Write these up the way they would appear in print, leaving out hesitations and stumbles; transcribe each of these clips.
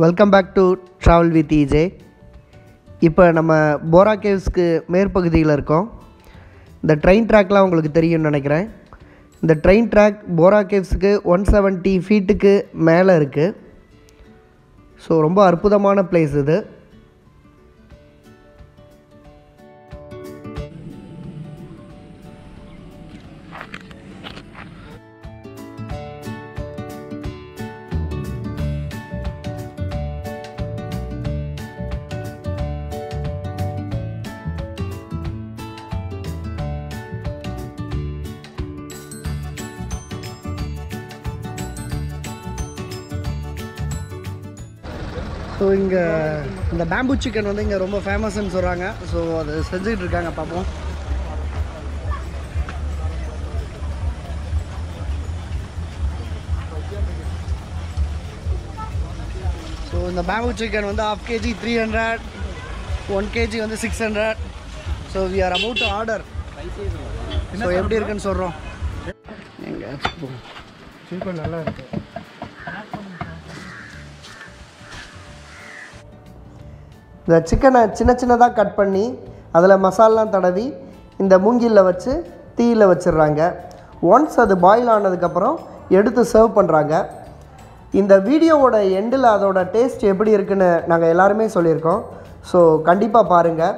Welcome back to travel with EJ. இப்போ நம்ம போரா கேவ்ஸ்க்கு மேற்பகுதியில் இருக்கோம். இந்த ட்ரெயின் ட்ராக்லாம் உங்களுக்கு தெரியும்னு நினைக்கிறேன். இந்த ட்ரெயின் ட்ராக் போரா கேவ்ஸுக்கு 170 ஃபீட்டுக்கு மேலே இருக்குது. ஸோ ரொம்ப அற்புதமான பிளேஸ் இது. ஸோ இங்கே இந்த பேம்பு சிக்கன் வந்து இங்கே ரொம்ப ஃபேமஸ்ன்னு சொல்கிறாங்க. ஸோ அது செஞ்சுக்கிட்டு இருக்காங்க, பார்ப்போம். ஸோ இந்த பேம்பு சிக்கன் வந்து 1/2 kg 300, 1 kg வந்து 600. So we are about to order. So எப்படி இருக்குன்னு சொல்கிறோம். எங்கே சிக்கன் நல்லா இருக்குது. இந்த சிக்கனை சின்ன சின்னதாக கட் பண்ணி அதில் மசாலாம் தடவி இந்த மூங்கிலில் வச்சு தீயில் வச்சிடுறாங்க. ஒன்ஸ் அது பாயில் ஆனதுக்கப்புறம் எடுத்து சர்வ் பண்ணுறாங்க. இந்த வீடியோவோட எண்டில் அதோட டேஸ்ட் எப்படி இருக்குன்னு நாங்கள் எல்லாருமே சொல்லியிருக்கோம். ஸோ கண்டிப்பாக பாருங்கள்.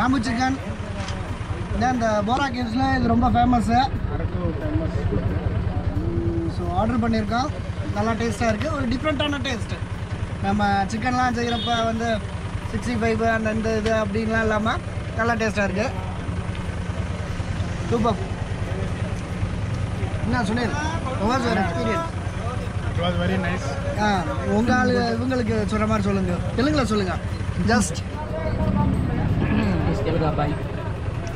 பேம்பு சிக்கன் இந்த போரா கேவ்ஸில் இது ரொம்ப ஃபேமஸ்ஸு. ஸோ ஆர்டர் பண்ணியிருக்கோம். நல்லா டேஸ்ட்டாக இருக்குது. ஒரு டிஃப்ரெண்ட்டான டேஸ்ட்டு. நம்ம சிக்கன்லாம் செய்கிறப்ப வந்து 65 அந்த இந்த இது அப்படின்லாம் இல்லாமல் நல்லா டேஸ்ட்டாக இருக்குது. சூப்பர். என்ன Sunil, was your experience? It was very nice. உங்கள் ஆள் இவங்களுக்கு சொல்கிற மாதிரி சொல்லுங்கள், தெலுங்கில் சொல்லுங்கள். Just Telugu abbai.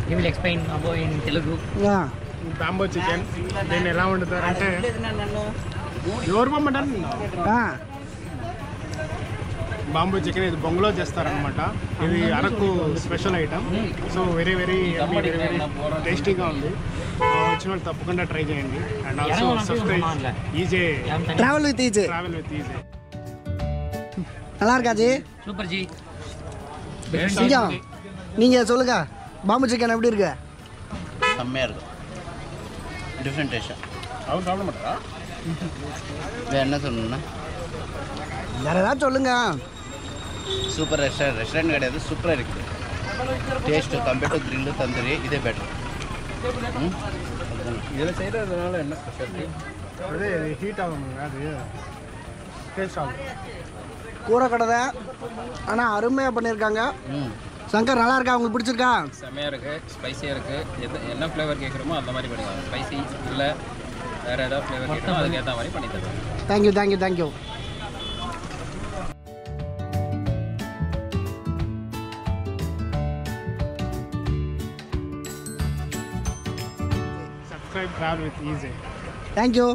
He will explain about in Telugu. Bamboo chicken. Then ఎలా వండుతారంటే ఎవరు మటన్ బాంబూ చికెన్ ఇది బొంగులో చేస్తారనమాట. ఇది Araku special item. So very very టేస్టీగా ఉంది. వచ్చిన వాళ్ళు తప్పకుండా ట్రై చేయండి. And also subscribe EJ travel with EJ. Travel with EJ. நல்லா இருக்கா ஜி? Super G. சிங்கம் நீங்கள் சொல்லுங்கள் பாம்பு சிக்கன் எப்படி இருக்கு? செம்மையாக இருக்கும். டிஃப்ரெண்ட் டேஸ்ட்டாக. அவர் சாப்பிட மாட்டா? வேறு என்ன சொல்லணும்னா வேறு ஏதாச்சும் சொல்லுங்கள். சூப்பர் ரெஸ்டாரண்ட் கிடையாது, சூப்பராக இருக்குது. Taste compared to grill tandoori இதே பெட்டர். இதில் செய்கிறதுனால என்ன ஸ்பெஷாலிட்டி? அது ஹீட் ஆகும், அது டேஸ்ட் ஆகும். கூரை கடை ஆனால் அருமையாக பண்ணியிருக்காங்க. ம் சங்கர் நல்லா இருக்கா? உங்களுக்கு பிடிச்சிருக்கா? செம்மையாக இருக்குது, ஸ்பைஸியாக இருக்குது. என்ன ஃப்ளேவர் கேட்குறோமோ அந்த மாதிரி பண்ணிக்கலாம். ஸ்பைசி இல்லை வேறு ஏதாவது ஃப்ளேவர் கேட்குறோமோ அதுக்கேற்ற மாதிரி பண்ணி தருவாங்க. Thank you thank you thank you. Subscribe Travel with Easy. Thank you.